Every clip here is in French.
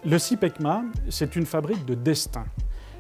Le CIPECMA, c'est une fabrique de destin.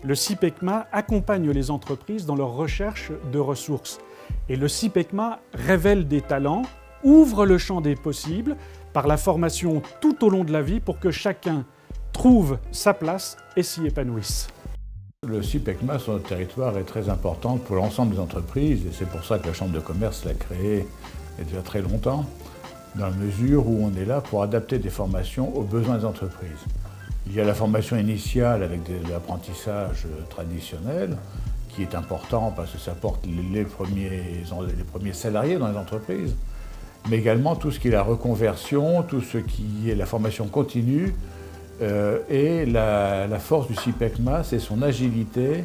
Le CIPECMA accompagne les entreprises dans leur recherche de ressources. Et le CIPECMA révèle des talents, ouvre le champ des possibles par la formation tout au long de la vie pour que chacun trouve sa place et s'y épanouisse. Le CIPECMA sur notre territoire est très important pour l'ensemble des entreprises et c'est pour ça que la Chambre de commerce l'a créé il y a déjà très longtemps, dans la mesure où on est là pour adapter des formations aux besoins des entreprises. Il y a la formation initiale avec de l'apprentissage traditionnel, qui est important parce que ça porte les premiers salariés dans les entreprises, mais également tout ce qui est la reconversion, tout ce qui est la formation continue. Et la force du CIPECMA, c'est son agilité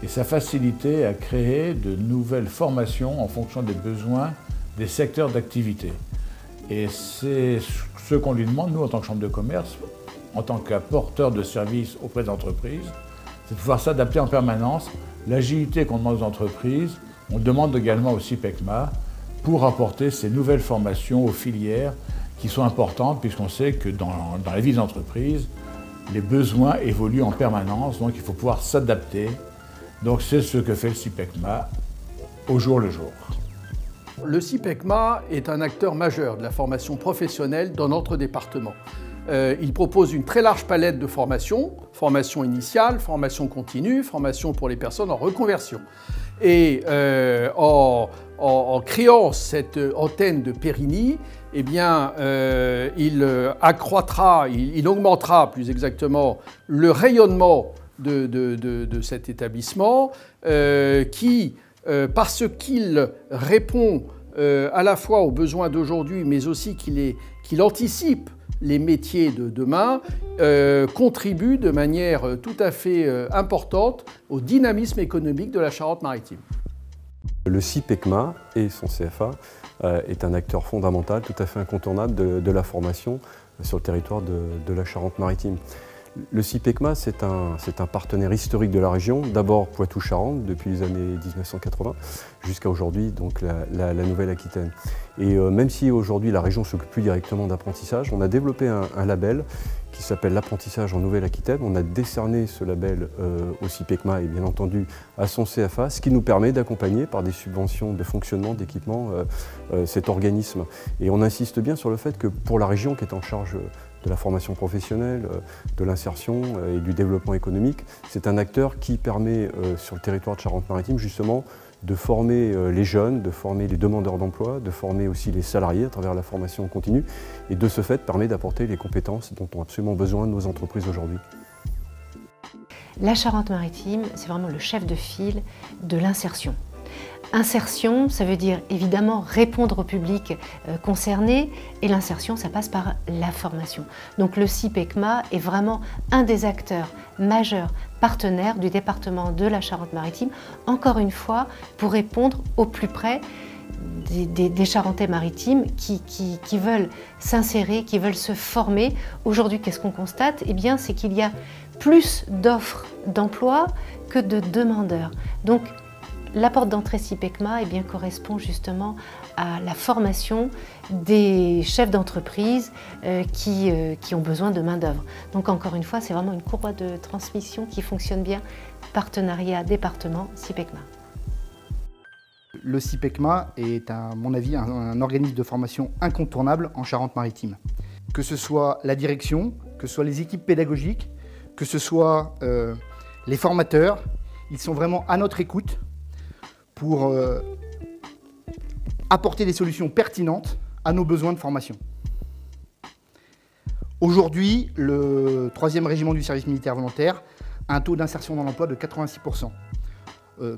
et sa facilité à créer de nouvelles formations en fonction des besoins des secteurs d'activité. Et c'est ce qu'on lui demande, nous, en tant que Chambre de commerce, en tant qu'apporteur de services auprès des entreprises, c'est de pouvoir s'adapter en permanence. L'agilité qu'on demande aux entreprises, on demande également au CIPECMA pour apporter ces nouvelles formations aux filières qui sont importantes, puisqu'on sait que dans la vie des entreprises, les besoins évoluent en permanence, donc il faut pouvoir s'adapter. Donc c'est ce que fait le CIPECMA au jour le jour. Le CIPECMA est un acteur majeur de la formation professionnelle dans notre département. Il propose une très large palette de formations, formation initiale, formation continue, formation pour les personnes en reconversion. Et en créant cette antenne de Périgny, eh bien, il accroîtra, il augmentera plus exactement le rayonnement de cet établissement qui, parce qu'il répond à la fois aux besoins d'aujourd'hui, mais aussi qu'il anticipe les métiers de demain, contribue de manière tout à fait importante au dynamisme économique de la Charente-Maritime. Le CIPECMA et son CFA est un acteur fondamental, tout à fait incontournable de la formation sur le territoire de la Charente-Maritime. Le CIPECMA, c'est un partenaire historique de la région, d'abord Poitou-Charentes depuis les années 1980 jusqu'à aujourd'hui, donc la Nouvelle-Aquitaine. Et même si aujourd'hui la région ne s'occupe plus directement d'apprentissage, on a développé un label qui s'appelle l'apprentissage en Nouvelle-Aquitaine. On a décerné ce label au CIPECMA et bien entendu à son CFA, ce qui nous permet d'accompagner par des subventions de fonctionnement, d'équipement, cet organisme. Et on insiste bien sur le fait que pour la région qui est en charge de la formation professionnelle, de l'insertion et du développement économique, c'est un acteur qui permet sur le territoire de Charente-Maritime justement de former les jeunes, de former les demandeurs d'emploi, de former aussi les salariés à travers la formation continue et de ce fait permet d'apporter les compétences dont ont absolument besoin nos entreprises aujourd'hui. La Charente-Maritime, c'est vraiment le chef de file de l'insertion. Insertion, ça veut dire évidemment répondre au public concerné et l'insertion, ça passe par la formation. Donc le CIPECMA est vraiment un des acteurs majeurs, partenaires du département de la Charente-Maritime, encore une fois pour répondre au plus près des Charentais-Maritimes qui veulent s'insérer, qui veulent se former. Aujourd'hui, qu'est-ce qu'on constate? Eh bien, c'est qu'il y a plus d'offres d'emploi que de demandeurs. Donc, la porte d'entrée CIPECMA correspond justement à la formation des chefs d'entreprise qui ont besoin de main-d'œuvre. Donc encore une fois, c'est vraiment une courroie de transmission qui fonctionne bien, partenariat département CIPECMA. Le CIPECMA est, à mon avis, un organisme de formation incontournable en Charente-Maritime. Que ce soit la direction, que ce soit les équipes pédagogiques, que ce soit les formateurs, ils sont vraiment à notre écoute pour apporter des solutions pertinentes à nos besoins de formation. Aujourd'hui, le 3e régiment du service militaire volontaire a un taux d'insertion dans l'emploi de 86%.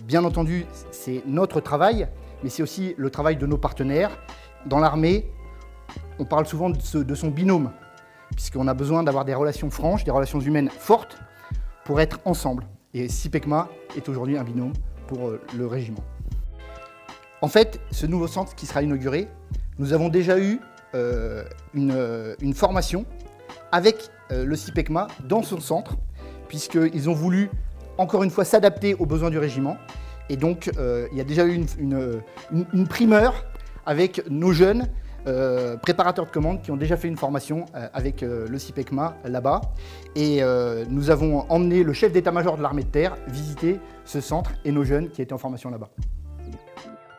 Bien entendu, c'est notre travail, mais c'est aussi le travail de nos partenaires. Dans l'armée, on parle souvent de son binôme, puisqu'on a besoin d'avoir des relations franches, des relations humaines fortes pour être ensemble. Et CIPECMA est aujourd'hui un binôme pour le régiment. En fait, ce nouveau centre qui sera inauguré, nous avons déjà eu une formation avec le CIPECMA dans son centre, puisqu'ils ont voulu, encore une fois, s'adapter aux besoins du régiment. Et donc, il y a déjà eu une primeur avec nos jeunes, préparateurs de commandes qui ont déjà fait une formation avec le CIPECMA là-bas. Et nous avons emmené le chef d'état-major de l'armée de terre visiter ce centre et nos jeunes qui étaient en formation là-bas.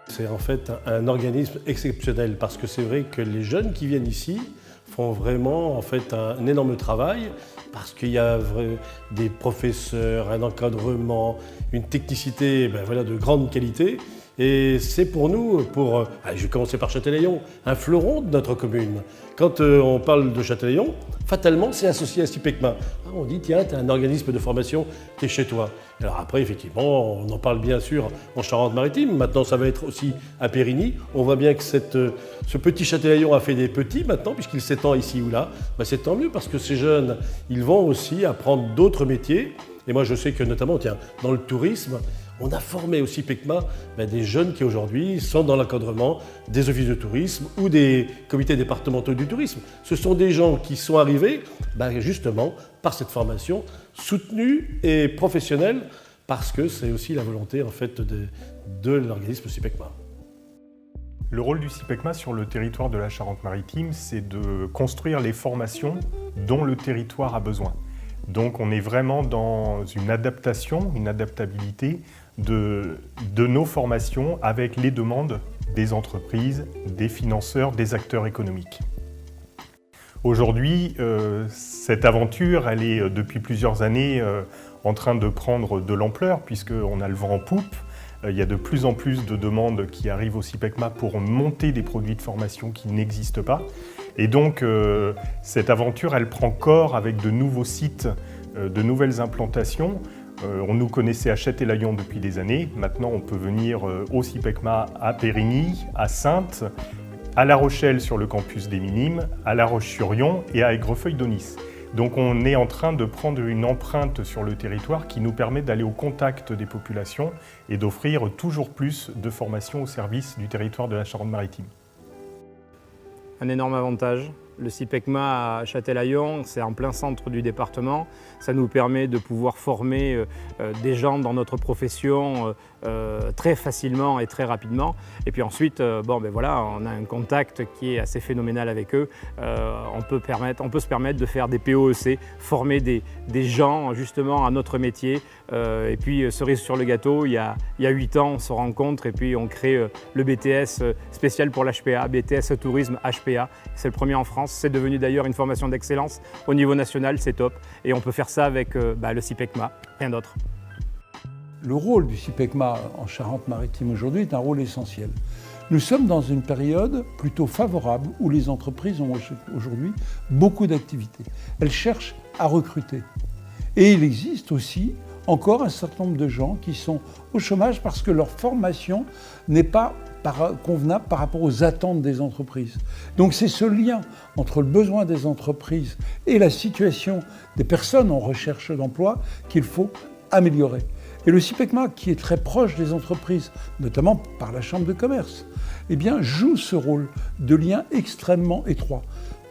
C'est en fait un organisme exceptionnel parce que c'est vrai que les jeunes qui viennent ici font vraiment en fait un énorme travail parce qu'il y a des professeurs, un encadrement, une technicité de grande qualité. Et c'est pour nous, je vais commencer par Châtelaillon, un fleuron de notre commune. Quand on parle de Châtelaillon, fatalement, c'est associé à CIPECMA. On dit, tiens, tu as un organisme de formation qui est chez toi. Alors après, effectivement, on en parle bien sûr en Charente-Maritime. Maintenant, ça va être aussi à Périgny. On voit bien que ce petit Châtelaillon a fait des petits maintenant, puisqu'il s'étend ici ou là. C'est tant mieux, parce que ces jeunes, ils vont aussi apprendre d'autres métiers. Et moi, je sais que notamment, dans le tourisme, on a formé au CIPECMA des jeunes qui aujourd'hui sont dans l'encadrement des offices de tourisme ou des comités départementaux du tourisme. Ce sont des gens qui sont arrivés justement par cette formation soutenue et professionnelle parce que c'est aussi la volonté en fait de l'organisme CIPECMA. Le rôle du CIPECMA sur le territoire de la Charente-Maritime, c'est de construire les formations dont le territoire a besoin. Donc on est vraiment dans une adaptation, une adaptabilité de nos formations avec les demandes des entreprises, des financeurs, des acteurs économiques. Aujourd'hui, cette aventure, elle est depuis plusieurs années en train de prendre de l'ampleur puisqu'on a le vent en poupe. Il y a de plus en plus de demandes qui arrivent au CIPECMA pour monter des produits de formation qui n'existent pas. Et donc, cette aventure, elle prend corps avec de nouveaux sites, de nouvelles implantations. On nous connaissait à Châtelaillon depuis des années. Maintenant, on peut venir au CIPECMA à Périgny, à Saintes, à La Rochelle sur le campus des Minimes, à La Roche-sur-Yon et à Aigrefeuille-d'Aunis. Donc on est en train de prendre une empreinte sur le territoire qui nous permet d'aller au contact des populations et d'offrir toujours plus de formations au service du territoire de la Charente-Maritime. Un énorme avantage. Le CIPECMA à Châtelaillon, c'est en plein centre du département. Ça nous permet de pouvoir former des gens dans notre profession très facilement et très rapidement. Et puis ensuite, on a un contact qui est assez phénoménal avec eux. On peut se permettre de faire des POEC, former des gens justement à notre métier. Et puis, cerise sur le gâteau, il y a 8 ans, on se rencontre et puis on crée le BTS spécial pour l'HPA, BTS Tourisme HPA. C'est le premier en France. C'est devenu d'ailleurs une formation d'excellence au niveau national, c'est top. Et on peut faire ça avec le CIPECMA, rien d'autre. Le rôle du CIPECMA en Charente-Maritime aujourd'hui est un rôle essentiel. Nous sommes dans une période plutôt favorable où les entreprises ont aujourd'hui beaucoup d'activités. Elles cherchent à recruter. Et il existe aussi encore un certain nombre de gens qui sont au chômage parce que leur formation n'est pas convenable par rapport aux attentes des entreprises. Donc c'est ce lien entre le besoin des entreprises et la situation des personnes en recherche d'emploi qu'il faut améliorer. Et le CIPECMA, qui est très proche des entreprises, notamment par la Chambre de commerce, joue ce rôle de lien extrêmement étroit.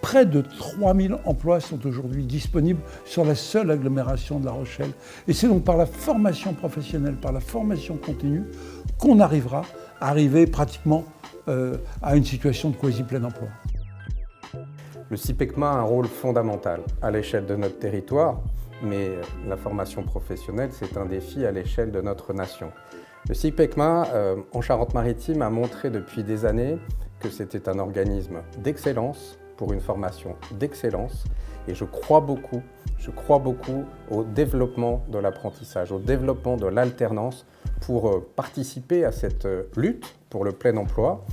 Près de 3000 emplois sont aujourd'hui disponibles sur la seule agglomération de La Rochelle. Et c'est donc par la formation professionnelle, par la formation continue, qu'on arrivera à arriver pratiquement à une situation de quasi-plein emploi. Le CIPECMA a un rôle fondamental à l'échelle de notre territoire, mais la formation professionnelle, c'est un défi à l'échelle de notre nation. Le CIPECMA, en Charente-Maritime, a montré depuis des années que c'était un organisme d'excellence, pour une formation d'excellence, et je crois beaucoup au développement de l'apprentissage, au développement de l'alternance pour participer à cette lutte pour le plein emploi.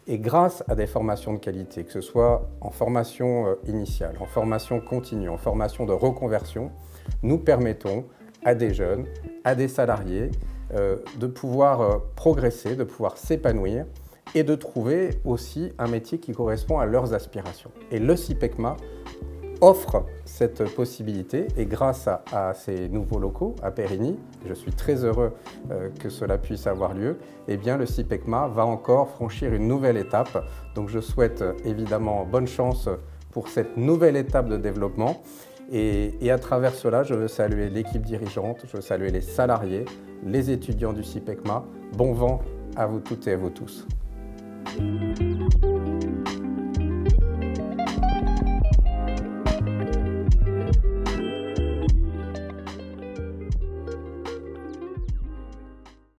Et grâce à des formations de qualité, que ce soit en formation initiale, en formation continue, en formation de reconversion, nous permettons à des jeunes, à des salariés de pouvoir progresser, de pouvoir s'épanouir et de trouver aussi un métier qui correspond à leurs aspirations. Et le CIPECMA offre cette possibilité et grâce à ces nouveaux locaux à Périgny, je suis très heureux que cela puisse avoir lieu, le CIPECMA va encore franchir une nouvelle étape. Donc je souhaite évidemment bonne chance pour cette nouvelle étape de développement et à travers cela, je veux saluer l'équipe dirigeante, je veux saluer les salariés, les étudiants du CIPECMA. Bon vent à vous toutes et à vous tous.